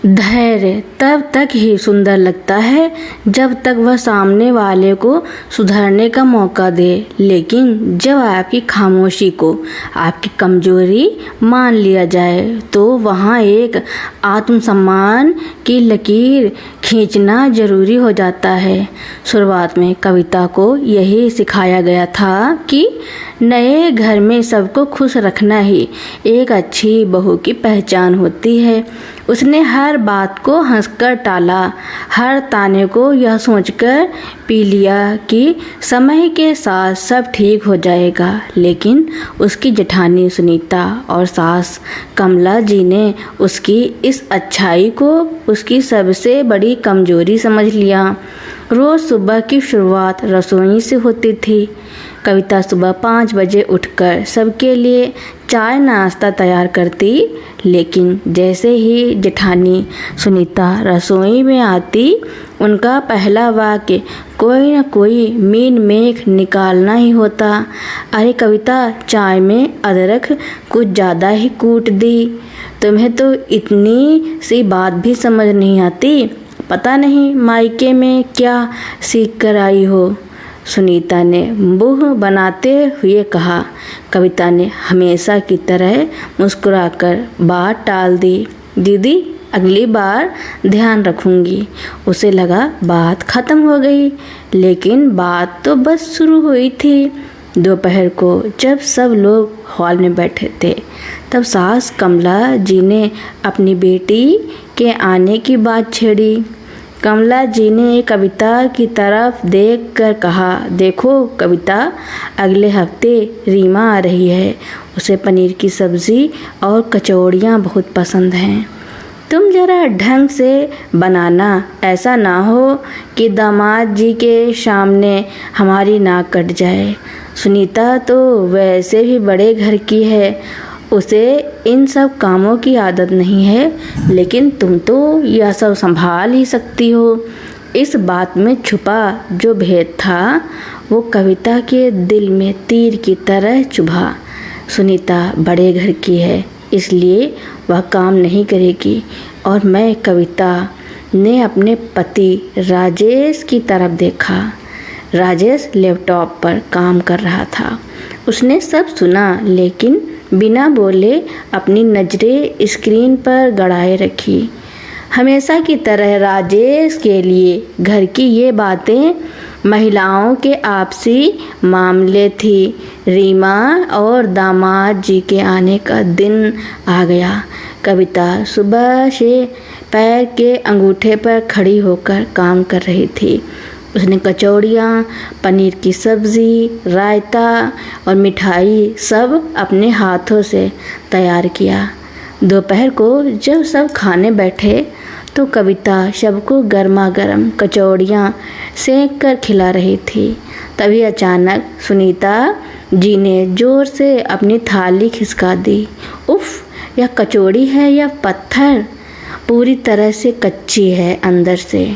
धैर्य तब तक ही सुंदर लगता है जब तक वह सामने वाले को सुधरने का मौका दे, लेकिन जब आपकी खामोशी को आपकी कमजोरी मान लिया जाए तो वहाँ एक आत्मसम्मान की लकीर खींचना जरूरी हो जाता है। शुरुआत में कविता को यही सिखाया गया था कि नए घर में सबको खुश रखना ही एक अच्छी बहू की पहचान होती है। उसने हर बात को हंसकर टाला, हर ताने को यह सोचकर पी लिया कि समय के साथ सब ठीक हो जाएगा। लेकिन उसकी जेठानी सुनीता और सास कमला जी ने उसकी इस अच्छाई को उसकी सबसे बड़ी कमजोरी समझ लिया। रोज़ सुबह की शुरुआत रसोई से होती थी। कविता सुबह 5 बजे उठकर सबके लिए चाय नाश्ता तैयार करती, लेकिन जैसे ही जेठानी सुनीता रसोई में आती उनका पहला वाक्य कोई न कोई मीन मेख निकालना ही होता। अरे कविता, चाय में अदरक कुछ ज़्यादा ही कूट दी, तुम्हें तो इतनी सी बात भी समझ नहीं आती, पता नहीं मायके में क्या सीख कर आई हो, सुनीता ने मुँह बनाते हुए कहा। कविता ने हमेशा की तरह मुस्कुराकर बात टाल दी। दीदी, अगली बार ध्यान रखूंगी। उसे लगा बात खत्म हो गई, लेकिन बात तो बस शुरू हुई थी। दोपहर को जब सब लोग हॉल में बैठे थे तब सास कमला जी ने अपनी बेटी के आने की बात छेड़ी। कमला जी ने कविता की तरफ देखकर कहा, देखो कविता, अगले हफ्ते रीमा आ रही है, उसे पनीर की सब्ज़ी और कचौड़ियाँ बहुत पसंद हैं। तुम ज़रा ढंग से बनाना, ऐसा ना हो कि दामाद जी के सामने हमारी नाक कट जाए। सुनीता तो वैसे भी बड़े घर की है, उसे इन सब कामों की आदत नहीं है, लेकिन तुम तो यह सब संभाल ही सकती हो। इस बात में छुपा जो भेद था वो कविता के दिल में तीर की तरह चुभा। सुनीता बड़े घर की है, इसलिए वह काम नहीं करेगी। और मैं, कविता ने अपने पति राजेश की तरफ देखा। राजेश लैपटॉप पर काम कर रहा था। उसने सब सुना, लेकिन बिना बोले अपनी नज़रें स्क्रीन पर गड़ाए रखी। हमेशा की तरह राजेश के लिए घर की ये बातें महिलाओं के आपसी मामले थी। रीमा और दामाद जी के आने का दिन आ गया। कविता सुबह से पैर के अंगूठे पर खड़ी होकर काम कर रही थी। उसने कचौड़ियाँ, पनीर की सब्ज़ी, रायता और मिठाई सब अपने हाथों से तैयार किया। दोपहर को जब सब खाने बैठे तो कविता सबको गर्मा गर्म कचौड़ियाँ सेंक कर खिला रही थी। तभी अचानक सुनीता जी ने ज़ोर से अपनी थाली खिसका दी। उफ़, यह कचौड़ी है या पत्थर, पूरी तरह से कच्ची है अंदर से।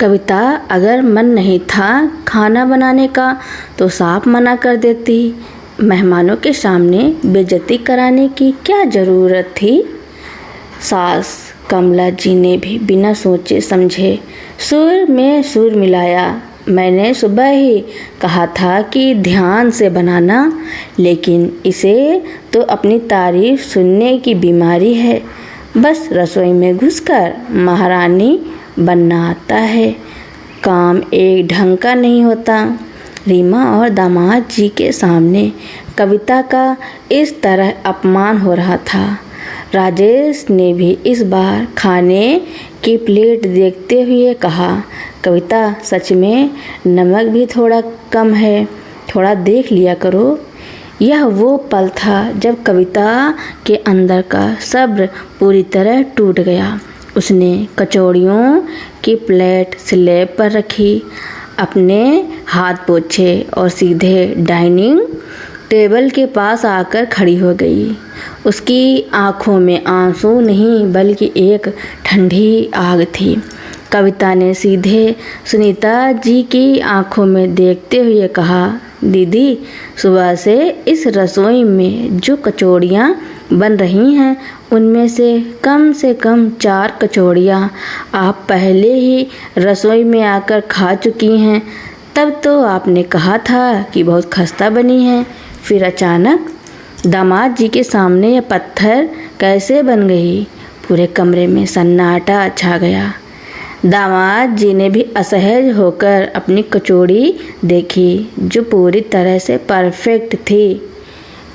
कविता, अगर मन नहीं था खाना बनाने का तो साफ मना कर देती। मेहमानों के सामने बेइज्जती कराने की क्या ज़रूरत थी। सास कमला जी ने भी बिना सोचे समझे सुर में सुर मिलाया। मैंने सुबह ही कहा था कि ध्यान से बनाना, लेकिन इसे तो अपनी तारीफ सुनने की बीमारी है। बस रसोई में घुसकर महारानी बनना आता है, काम एक ढंग का नहीं होता। रीमा और दामाद जी के सामने कविता का इस तरह अपमान हो रहा था। राजेश ने भी इस बार खाने की प्लेट देखते हुए कहा, कविता, सच में नमक भी थोड़ा कम है, थोड़ा देख लिया करो। यह वो पल था जब कविता के अंदर का सब्र पूरी तरह टूट गया। उसने कचौड़ियों की प्लेट स्लैब पर रखी, अपने हाथ पोंछे और सीधे डाइनिंग टेबल के पास आकर खड़ी हो गई। उसकी आंखों में आंसू नहीं बल्कि एक ठंडी आग थी। कविता ने सीधे सुनीता जी की आंखों में देखते हुए कहा, दीदी, सुबह से इस रसोई में जो कचौड़ियाँ बन रही हैं उनमें से कम 4 कचौड़ियाँ आप पहले ही रसोई में आकर खा चुकी हैं। तब तो आपने कहा था कि बहुत खस्ता बनी है। फिर अचानक दामाद जी के सामने यह पत्थर कैसे बन गई? पूरे कमरे में सन्नाटा छा गया। दामाद जी ने भी असहज होकर अपनी कचौड़ी देखी जो पूरी तरह से परफेक्ट थी।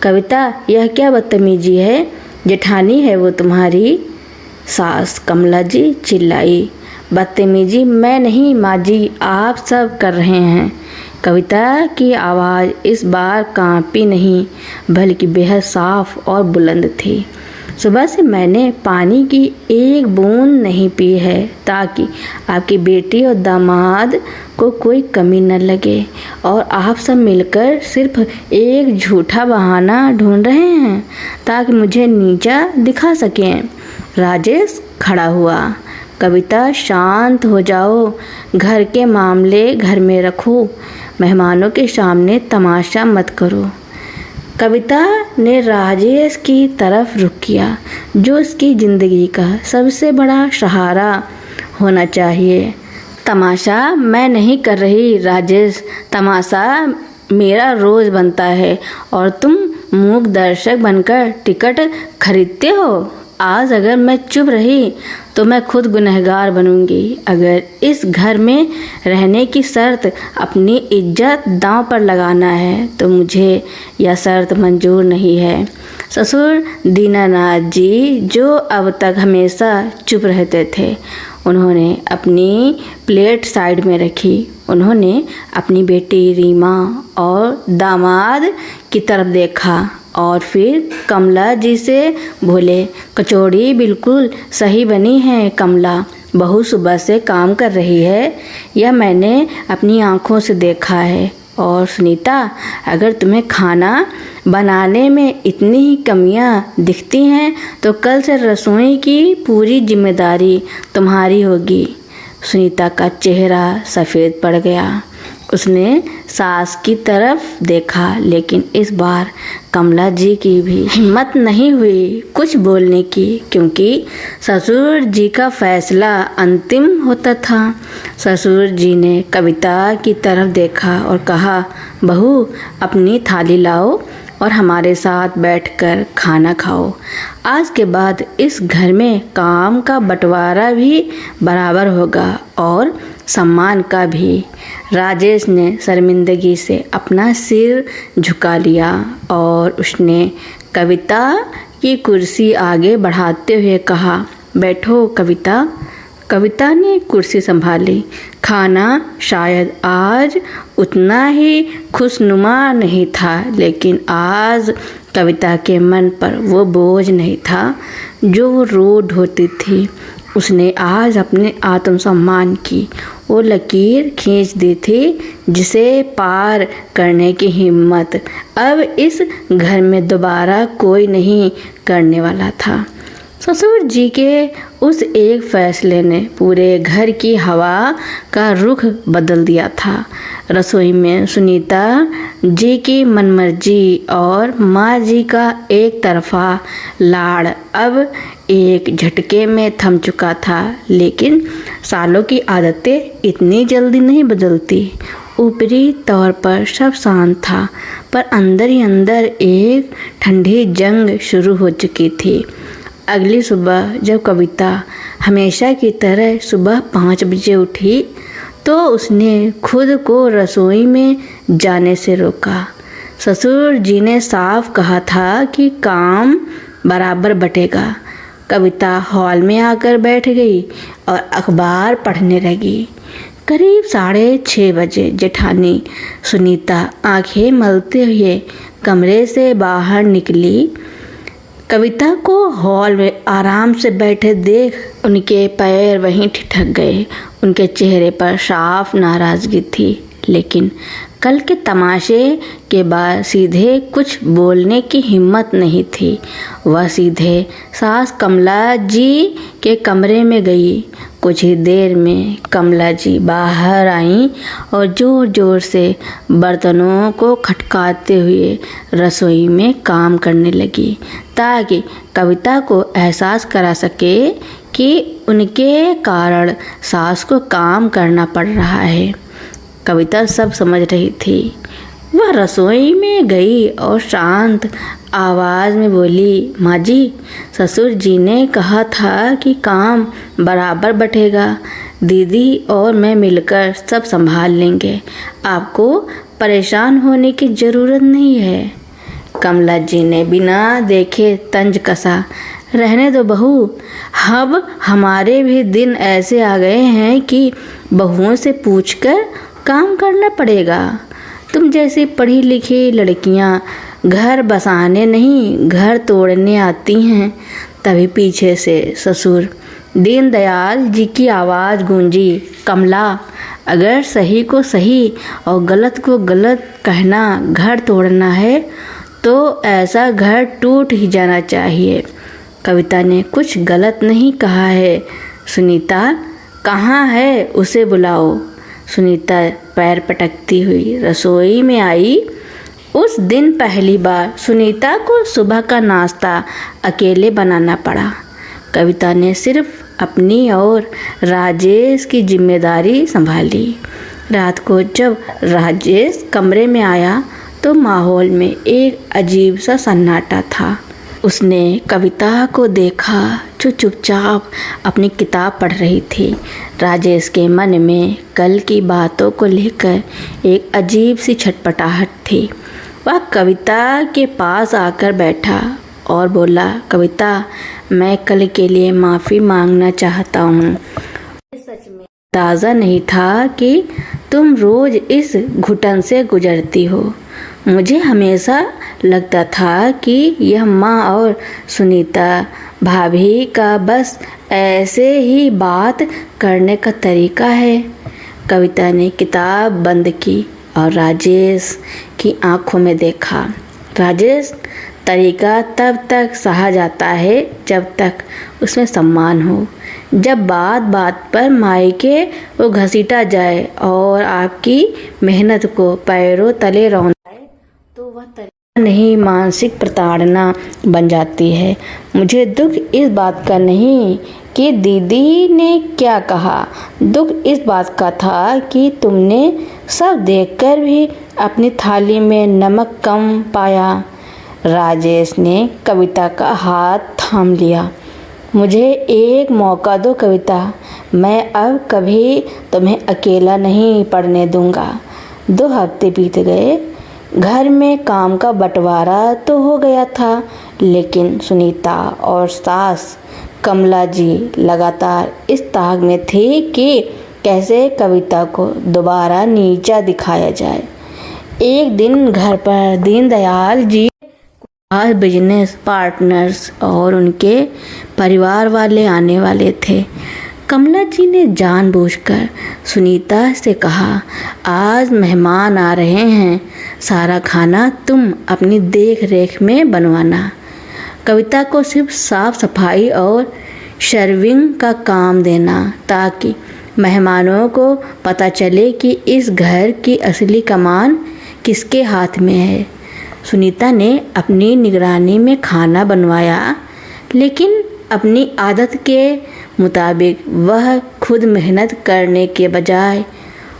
कविता, यह क्या बदतमीजी है? जेठानी है वो तुम्हारी? सास कमला जी चिल्लाई। बदतमीजी मैं नहीं माँ जी, आप सब कर रहे हैं। कविता की आवाज़ इस बार कांपी नहीं बल्कि बेहद साफ और बुलंद थी। सुबह से मैंने पानी की एक बूंद नहीं पी है ताकि आपकी बेटी और दामाद को कोई कमी न लगे, और आप सब मिलकर सिर्फ एक झूठा बहाना ढूंढ रहे हैं ताकि मुझे नीचा दिखा सकें। राजेश खड़ा हुआ। कविता, शांत हो जाओ, घर के मामले घर में रखो, मेहमानों के सामने तमाशा मत करो। कविता ने राजेश की तरफ रुख किया जो उसकी ज़िंदगी का सबसे बड़ा सहारा होना चाहिए। तमाशा मैं नहीं कर रही राजेश, तमाशा मेरा रोज़ बनता है और तुम मूक दर्शक बनकर टिकट खरीदते हो। आज अगर मैं चुप रही तो मैं खुद गुनहगार बनूंगी। अगर इस घर में रहने की शर्त अपनी इज्जत दांव पर लगाना है तो मुझे यह शर्त मंजूर नहीं है। ससुर दीनानाथ जी, जो अब तक हमेशा चुप रहते थे, उन्होंने अपनी प्लेट साइड में रखी। उन्होंने अपनी बेटी रीमा और दामाद की तरफ देखा और फिर कमला जी से बोले, कचौड़ी बिल्कुल सही बनी है कमला, बहू सुबह से काम कर रही है, यह मैंने अपनी आँखों से देखा है। और सुनीता, अगर तुम्हें खाना बनाने में इतनी ही कमियां दिखती हैं तो कल से रसोई की पूरी जिम्मेदारी तुम्हारी होगी। सुनीता का चेहरा सफ़ेद पड़ गया। उसने सास की तरफ देखा, लेकिन इस बार कमला जी की भी हिम्मत नहीं हुई कुछ बोलने की, क्योंकि ससुर जी का फैसला अंतिम होता था। ससुर जी ने कविता की तरफ देखा और कहा, बहू अपनी थाली लाओ और हमारे साथ बैठकर खाना खाओ। आज के बाद इस घर में काम का बंटवारा भी बराबर होगा और सम्मान का भी। राजेश ने शर्मिंदगी से अपना सिर झुका लिया और उसने कविता की कुर्सी आगे बढ़ाते हुए कहा, बैठो कविता। कविता ने कुर्सी संभाली। खाना शायद आज उतना ही खुशनुमा नहीं था, लेकिन आज कविता के मन पर वो बोझ नहीं था जो वो रोज ढोती थी। उसने आज अपने आत्मसम्मान की वो लकीर खींच दी थी जिसे पार करने की हिम्मत अब इस घर में दोबारा कोई नहीं करने वाला था। ससुर जी के उस एक फैसले ने पूरे घर की हवा का रुख बदल दिया था। रसोई में सुनीता जी की मनमर्जी और माँ जी का एक तरफा लाड़ अब एक झटके में थम चुका था। लेकिन सालों की आदतें इतनी जल्दी नहीं बदलती। ऊपरी तौर पर सब शांत था, पर अंदर ही अंदर एक ठंडी जंग शुरू हो चुकी थी। अगली सुबह जब कविता हमेशा की तरह सुबह 5 बजे उठी तो उसने खुद को रसोई में जाने से रोका। ससुर जी ने साफ कहा था कि काम बराबर बटेगा। कविता हॉल में आकर बैठ गई और अखबार पढ़ने लगी। करीब 6:30 बजे जेठानी सुनीता आंखें मलते हुए कमरे से बाहर निकली। कविता को हॉल में आराम से बैठे देख उनके पैर वहीं ठिठक गए। उनके चेहरे पर साफ नाराज़गी थी, लेकिन कल के तमाशे के बाद सीधे कुछ बोलने की हिम्मत नहीं थी। वह सीधे सास कमला जी के कमरे में गई। कुछ ही देर में कमला जी बाहर आईं और ज़ोर ज़ोर से बर्तनों को खटकाते हुए रसोई में काम करने लगी ताकि कविता को एहसास करा सके कि उनके कारण सास को काम करना पड़ रहा है। कविता सब समझ रही थी। वह रसोई में गई और शांत आवाज़ में बोली, माँ जी, ससुर जी ने कहा था कि काम बराबर बटेगा। दीदी और मैं मिलकर सब संभाल लेंगे। आपको परेशान होने की ज़रूरत नहीं है। कमला जी ने बिना देखे तंज कसा, रहने दो बहू, अब हमारे भी दिन ऐसे आ गए हैं कि बहुओं से पूछकर काम करना पड़ेगा। तुम जैसी पढ़ी लिखी लड़कियां घर बसाने नहीं घर तोड़ने आती हैं। तभी पीछे से ससुर दीनदयाल जी की आवाज़ गूंजी, कमला, अगर सही को सही और गलत को गलत कहना घर तोड़ना है तो ऐसा घर टूट ही जाना चाहिए। कविता ने कुछ गलत नहीं कहा है। सुनीता कहाँ है, उसे बुलाओ। सुनीता पैर पटकती हुई रसोई में आई। उस दिन पहली बार सुनीता को सुबह का नाश्ता अकेले बनाना पड़ा। कविता ने सिर्फ अपनी और राजेश की जिम्मेदारी संभाली। रात को जब राजेश कमरे में आया तो माहौल में एक अजीब सा सन्नाटा था। उसने कविता को देखा जो चुपचाप अपनी किताब पढ़ रही थी। राजेश के मन में कल की बातों को लेकर एक अजीब सी छटपटाहट थी। वह कविता के पास आकर बैठा और बोला, कविता, मैं कल के लिए माफ़ी मांगना चाहता हूँ। सच में अंदाज़ा नहीं था कि तुम रोज़ इस घुटन से गुजरती हो। मुझे हमेशा लगता था कि यह माँ और सुनीता भाभी का बस ऐसे ही बात करने का तरीका है। कविता ने किताब बंद की और राजेश की आंखों में देखा। राजेश, तरीका तब तक सहा जाता है जब तक उसमें सम्मान हो। जब बात बात पर मायके वो घसीटा जाए और आपकी मेहनत को पैरों तले रौंदा जाए तो वह तरीका नहीं, मानसिक प्रताड़ना बन जाती है। मुझे दुख इस बात का नहीं कि दीदी ने क्या कहा, दुख इस बात का था कि तुमने सब देखकर भी अपनी थाली में नमक कम पाया। राजेश ने कविता का हाथ थाम लिया। मुझे एक मौका दो कविता, मैं अब कभी तुम्हें अकेला नहीं पड़ने दूंगा। 2 हफ्ते बीत गए। घर में काम का बंटवारा तो हो गया था, लेकिन सुनीता और सास कमला जी लगातार इस ताक में थी कि कैसे कविता को दोबारा नीचा दिखाया जाए। एक दिन घर पर दीनदयाल जी आज बिजनेस पार्टनर्स और उनके परिवार वाले आने वाले थे। कमला जी ने जानबूझकर सुनीता से कहा, आज मेहमान आ रहे हैं, सारा खाना तुम अपनी देख रेख में बनवाना। कविता को सिर्फ साफ सफाई और सर्विंग का काम देना ताकि मेहमानों को पता चले कि इस घर की असली कमान किसके हाथ में है। सुनीता ने अपनी निगरानी में खाना बनवाया, लेकिन अपनी आदत के मुताबिक वह खुद मेहनत करने के बजाय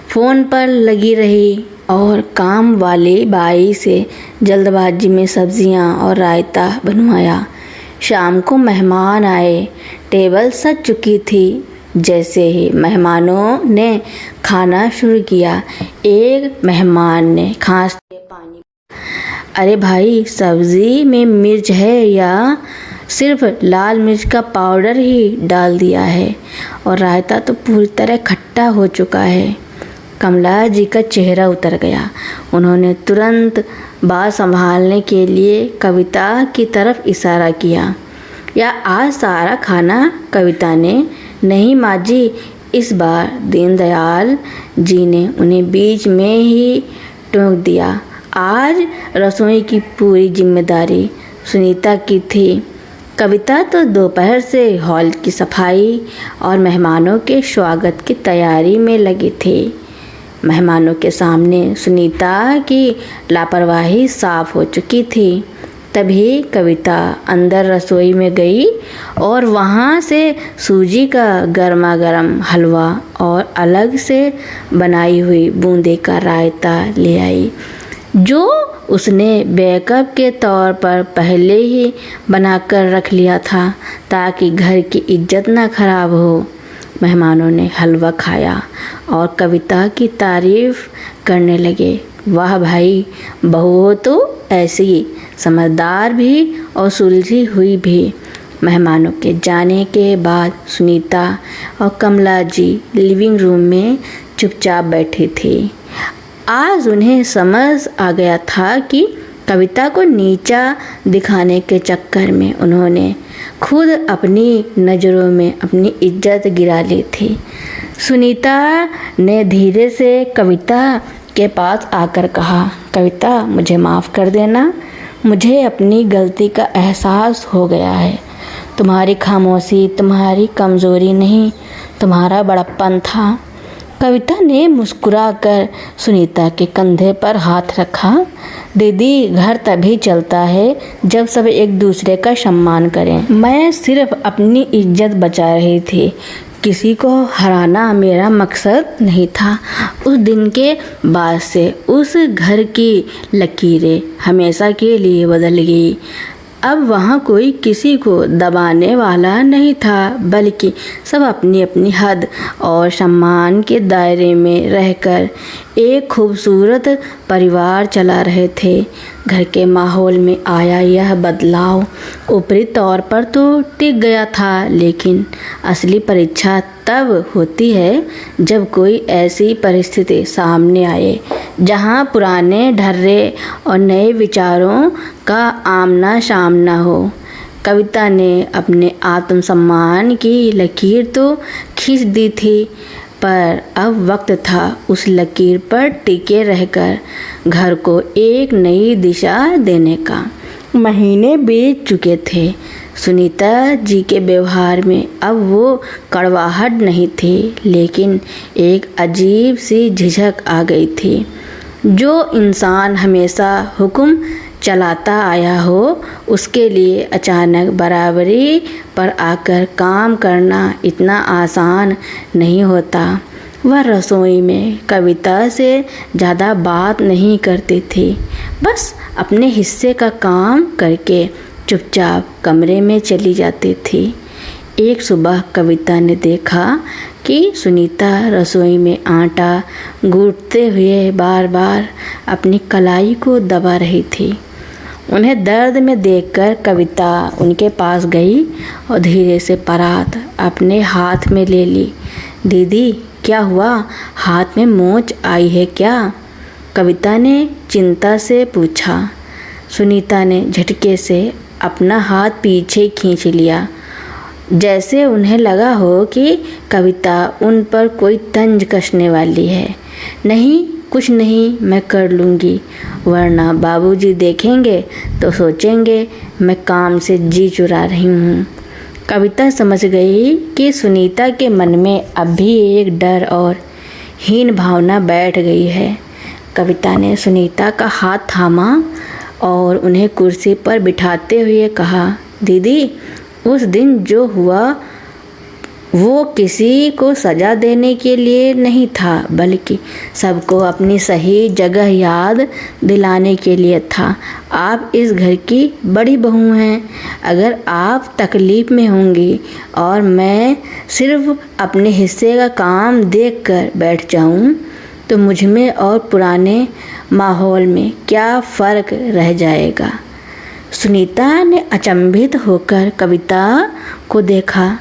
फ़ोन पर लगी रही और काम वाली बाई से जल्दबाजी में सब्जियां और रायता बनवाया। शाम को मेहमान आए। टेबल सज चुकी थी। जैसे ही मेहमानों ने खाना शुरू किया, एक मेहमान ने खांसते पानी, अरे भाई, सब्जी में मिर्च है या सिर्फ लाल मिर्च का पाउडर ही डाल दिया है, और रायता तो पूरी तरह खट्टा हो चुका है। कमला जी का चेहरा उतर गया। उन्होंने तुरंत बात संभालने के लिए कविता की तरफ इशारा किया। या आज सारा खाना? कविता ने, नहीं माँ जी। इस बार दीनदयाल जी ने उन्हें बीच में ही टोक दिया। आज रसोई की पूरी जिम्मेदारी सुनीता की थी। कविता तो दोपहर से हॉल की सफाई और मेहमानों के स्वागत की तैयारी में लगी थी। मेहमानों के सामने सुनीता की लापरवाही साफ हो चुकी थी। तभी कविता अंदर रसोई में गई और वहाँ से सूजी का गर्मा गर्म हलवा और अलग से बनाई हुई बूंदी का रायता ले आई, जो उसने बैकअप के तौर पर पहले ही बनाकर रख लिया था ताकि घर की इज्जत न खराब हो। मेहमानों ने हलवा खाया और कविता की तारीफ करने लगे। वाह भाई, बहू हो तो ऐसी, समझदार भी और सुलझी हुई भी। मेहमानों के जाने के बाद सुनीता और कमला जी लिविंग रूम में चुपचाप बैठी थी। आज उन्हें समझ आ गया था कि कविता को नीचा दिखाने के चक्कर में उन्होंने खुद अपनी नज़रों में अपनी इज्जत गिरा ली थी। सुनीता ने धीरे से कविता के पास आकर कहा, कविता मुझे माफ़ कर देना, मुझे अपनी गलती का एहसास हो गया है। तुम्हारी खामोशी तुम्हारी कमज़ोरी नहीं, तुम्हारा बड़प्पन था। कविता ने मुस्कुराकर सुनीता के कंधे पर हाथ रखा। दीदी, घर तभी चलता है जब सब एक दूसरे का सम्मान करें। मैं सिर्फ अपनी इज्जत बचा रही थी, किसी को हराना मेरा मकसद नहीं था। उस दिन के बाद से उस घर की लकीरें हमेशा के लिए बदल गई। अब वहाँ कोई किसी को दबाने वाला नहीं था, बल्कि सब अपनी अपनी हद और सम्मान के दायरे में रहकर एक खूबसूरत परिवार चला रहे थे। घर के माहौल में आया यह बदलाव ऊपरी तौर पर तो टिक गया था, लेकिन असली परीक्षा तब होती है जब कोई ऐसी परिस्थिति सामने आए जहां पुराने ढर्रे और नए विचारों का आमना सामना हो। कविता ने अपने आत्मसम्मान की लकीर तो खींच दी थी, पर अब वक्त था उस लकीर पर टिके रहकर घर को एक नई दिशा देने का। महीने बीत चुके थे। सुनीता जी के व्यवहार में अब वो कड़वाहट नहीं थी, लेकिन एक अजीब सी झिझक आ गई थी। जो इंसान हमेशा हुक्म चलाता आया हो, उसके लिए अचानक बराबरी पर आकर काम करना इतना आसान नहीं होता। वह रसोई में कविता से ज़्यादा बात नहीं करती थी, बस अपने हिस्से का काम करके चुपचाप कमरे में चली जाती थी। एक सुबह कविता ने देखा कि सुनीता रसोई में आटा गूंथते हुए बार बार अपनी कलाई को दबा रही थी। उन्हें दर्द में देखकर कविता उनके पास गई और धीरे से परात अपने हाथ में ले ली। दीदी, क्या हुआ? हाथ में मोच आई है क्या? कविता ने चिंता से पूछा। सुनीता ने झटके से अपना हाथ पीछे खींच लिया, जैसे उन्हें लगा हो कि कविता उन पर कोई तंज कसने वाली है। नहीं, कुछ नहीं, मैं कर लूँगी, वरना बाबूजी देखेंगे तो सोचेंगे मैं काम से जी चुरा रही हूँ। कविता समझ गई कि सुनीता के मन में अब भी एक डर और हीन भावना बैठ गई है। कविता ने सुनीता का हाथ थामा और उन्हें कुर्सी पर बिठाते हुए कहा, दीदी, उस दिन जो हुआ वो किसी को सज़ा देने के लिए नहीं था, बल्कि सबको अपनी सही जगह याद दिलाने के लिए था। आप इस घर की बड़ी बहू हैं। अगर आप तकलीफ़ में होंगी और मैं सिर्फ अपने हिस्से का काम देखकर बैठ जाऊं, तो मुझ में और पुराने माहौल में क्या फ़र्क रह जाएगा। सुनीता ने अचंभित होकर कविता को देखा।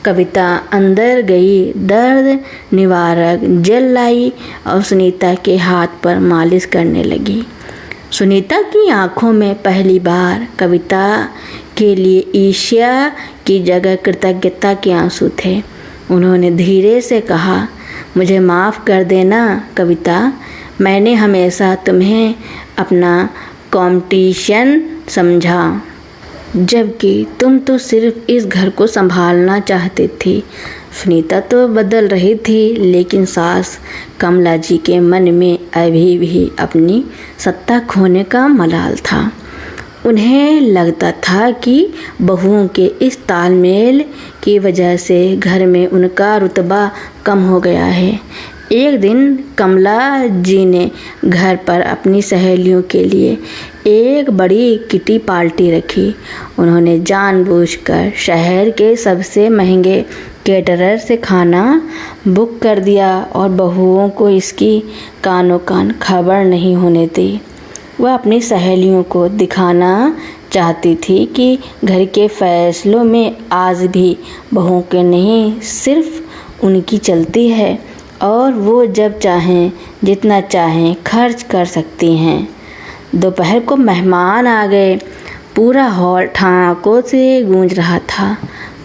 कविता अंदर गई, दर्द निवारक जेल लाई और सुनीता के हाथ पर मालिश करने लगी। सुनीता की आंखों में पहली बार कविता के लिए ईर्ष्या की जगह कृतज्ञता के आंसू थे। उन्होंने धीरे से कहा, मुझे माफ़ कर देना कविता, मैंने हमेशा तुम्हें अपना कॉम्पिटिशन समझा। जबकि तुम तो सिर्फ इस घर को संभालना चाहती थी। सुनीता तो बदल रही थी, लेकिन सास कमला जी के मन में अभी भी अपनी सत्ता खोने का मलाल था। उन्हें लगता था कि बहुओं के इस तालमेल की वजह से घर में उनका रुतबा कम हो गया है। एक दिन कमला जी ने घर पर अपनी सहेलियों के लिए एक बड़ी किटी पार्टी रखी। उन्होंने जानबूझकर शहर के सबसे महंगे केटरर से खाना बुक कर दिया और बहुओं को इसकी कानो कान खबर नहीं होने दी। वह अपनी सहेलियों को दिखाना चाहती थी कि घर के फैसलों में आज भी बहुओं के नहीं, सिर्फ उनकी चलती है और वो जब चाहें जितना चाहें खर्च कर सकती हैं। दोपहर को मेहमान आ गए। पूरा हॉल ठहाकों से गूंज रहा था।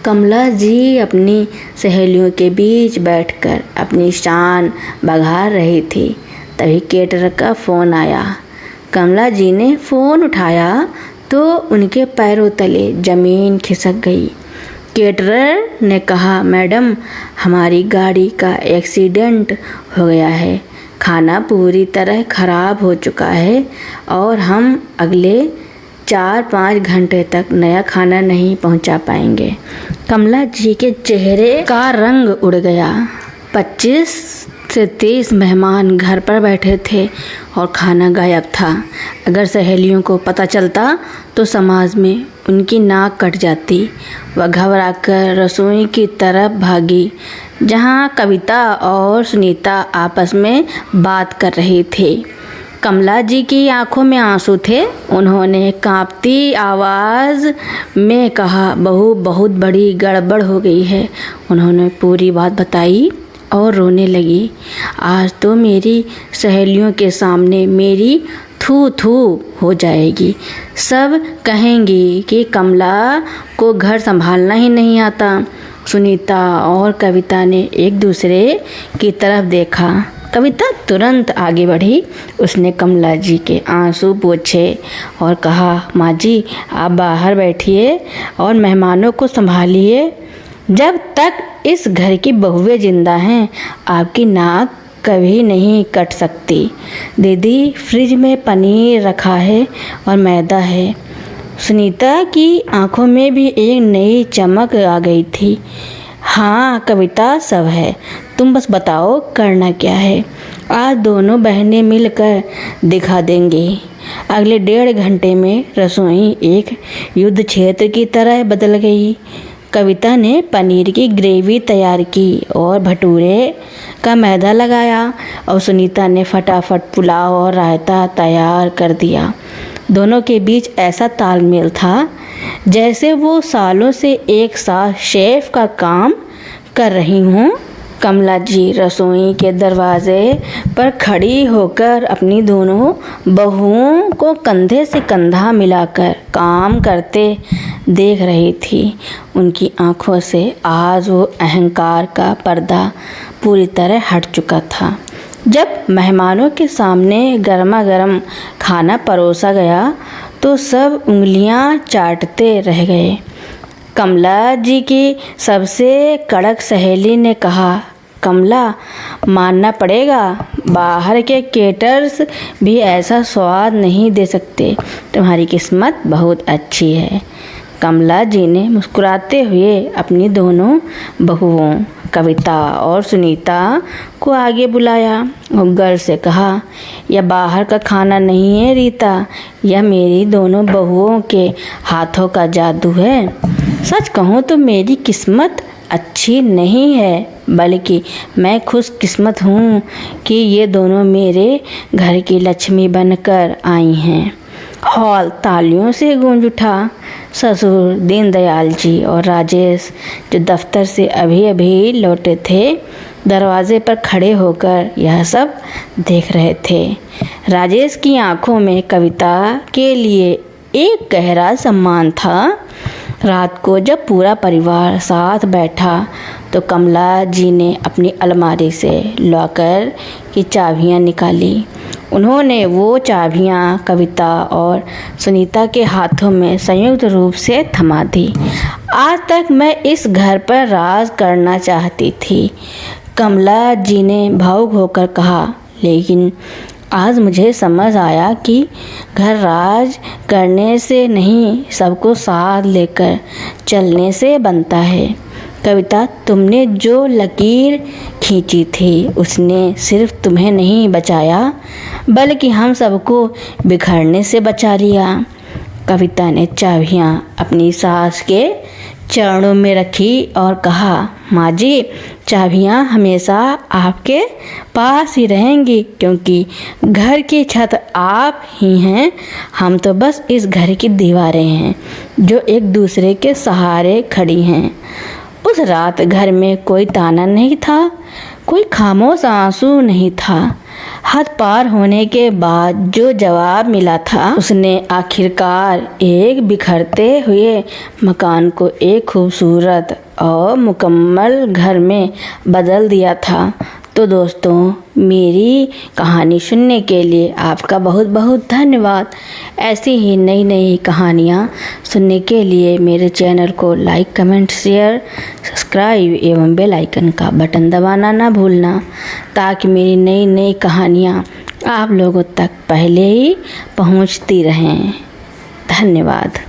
कमला जी अपनी सहेलियों के बीच बैठकर अपनी शान बघार रही थी। तभी केटरर का फ़ोन आया। कमला जी ने फ़ोन उठाया तो उनके पैरों तले ज़मीन खिसक गई। केटरर ने कहा, मैडम, हमारी गाड़ी का एक्सीडेंट हो गया है। खाना पूरी तरह ख़राब हो चुका है और हम अगले 4-5 घंटे तक नया खाना नहीं पहुंचा पाएंगे। कमला जी के चेहरे का रंग उड़ गया। 25 से 30 मेहमान घर पर बैठे थे और खाना गायब था। अगर सहेलियों को पता चलता तो समाज में उनकी नाक कट जाती। वह घबराकर रसोई की तरफ भागी, जहां कविता और सुनीता आपस में बात कर रही थी। कमला जी की आंखों में आंसू थे। उन्होंने कांपती आवाज़ में कहा, बहू, बहुत बड़ी गड़बड़ हो गई है। उन्होंने पूरी बात बताई और रोने लगी। आज तो मेरी सहेलियों के सामने मेरी थू थू हो जाएगी। सब कहेंगी कि कमला को घर संभालना ही नहीं आता। सुनीता और कविता ने एक दूसरे की तरफ देखा। कविता तुरंत आगे बढ़ी। उसने कमला जी के आंसू पोंछे और कहा, माँ जी, आप बाहर बैठिए और मेहमानों को संभालिए। जब तक इस घर की बहुएं जिंदा हैं, आपकी नाक कभी नहीं कट सकती। दीदी, फ्रिज में पनीर रखा है और मैदा है। सुनीता की आंखों में भी एक नई चमक आ गई थी। हाँ कविता, सब है। तुम बस बताओ करना क्या है। आज दोनों बहनें मिलकर दिखा देंगी। अगले 1.5 घंटे में रसोई एक युद्ध क्षेत्र की तरह बदल गई। कविता ने पनीर की ग्रेवी तैयार की और भटूरे का मैदा लगाया और सुनीता ने फटाफट पुलाव और रायता तैयार कर दिया। दोनों के बीच ऐसा तालमेल था जैसे वो सालों से एक साथ शेफ का काम कर रही हूँ। कमला जी रसोई के दरवाजे पर खड़ी होकर अपनी दोनों बहुओं को कंधे से कंधा मिलाकर काम करते देख रही थी। उनकी आंखों से आज वो अहंकार का पर्दा पूरी तरह हट चुका था। जब मेहमानों के सामने गर्मा गर्म खाना परोसा गया तो सब उंगलियां चाटते रह गए। कमला जी की सबसे कड़क सहेली ने कहा, कमला, मानना पड़ेगा, बाहर के केटर्स भी ऐसा स्वाद नहीं दे सकते। तुम्हारी किस्मत बहुत अच्छी है। कमला जी ने मुस्कुराते हुए अपनी दोनों बहुओं कविता और सुनीता को आगे बुलाया और गर्व से कहा, यह बाहर का खाना नहीं है रीता, यह मेरी दोनों बहुओं के हाथों का जादू है। सच कहूँ तो मेरी किस्मत अच्छी नहीं है, बल्कि मैं खुशकिस्मत हूँ कि ये दोनों मेरे घर की लक्ष्मी बनकर आई हैं। हॉल तालियों से गूंज उठा। ससुर दीनदयाल जी और राजेश, जो दफ्तर से अभी अभी लौटे थे, दरवाजे पर खड़े होकर यह सब देख रहे थे। राजेश की आंखों में कविता के लिए एक गहरा सम्मान था। रात को जब पूरा परिवार साथ बैठा तो कमला जी ने अपनी अलमारी से लॉकर की चाबियां निकाली उन्होंने वो चाबियां कविता और सुनीता के हाथों में संयुक्त रूप से थमा दी। आज तक मैं इस घर पर राज करना चाहती थी, कमला जी ने भावुक होकर कहा, लेकिन आज मुझे समझ आया कि घर राज करने से नहीं, सबको साथ लेकर चलने से बनता है। कविता, तुमने जो लकीर खींची थी उसने सिर्फ तुम्हें नहीं बचाया, बल्कि हम सबको बिखरने से बचा लिया। कविता ने चाबियां अपनी सास के चरणों में रखी और कहा, माँ जी, चाबियां हमेशा आपके पास ही रहेंगी, क्योंकि घर की छत आप ही हैं। हम तो बस इस घर की दीवारें हैं जो एक दूसरे के सहारे खड़ी हैं। उस रात घर में कोई ताना नहीं था, कोई खामोश आंसू नहीं था। हद पार होने के बाद जो जवाब मिला था उसने आखिरकार एक बिखरते हुए मकान को एक खूबसूरत और मुकम्मल घर में बदल दिया था। तो दोस्तों, मेरी कहानी सुनने के लिए आपका बहुत बहुत धन्यवाद। ऐसी ही नई नई कहानियाँ सुनने के लिए मेरे चैनल को लाइक, कमेंट, शेयर, सब्सक्राइब एवं बेल आइकन का बटन दबाना ना भूलना, ताकि मेरी नई नई कहानियाँ आप लोगों तक पहले ही पहुँचती रहें। धन्यवाद।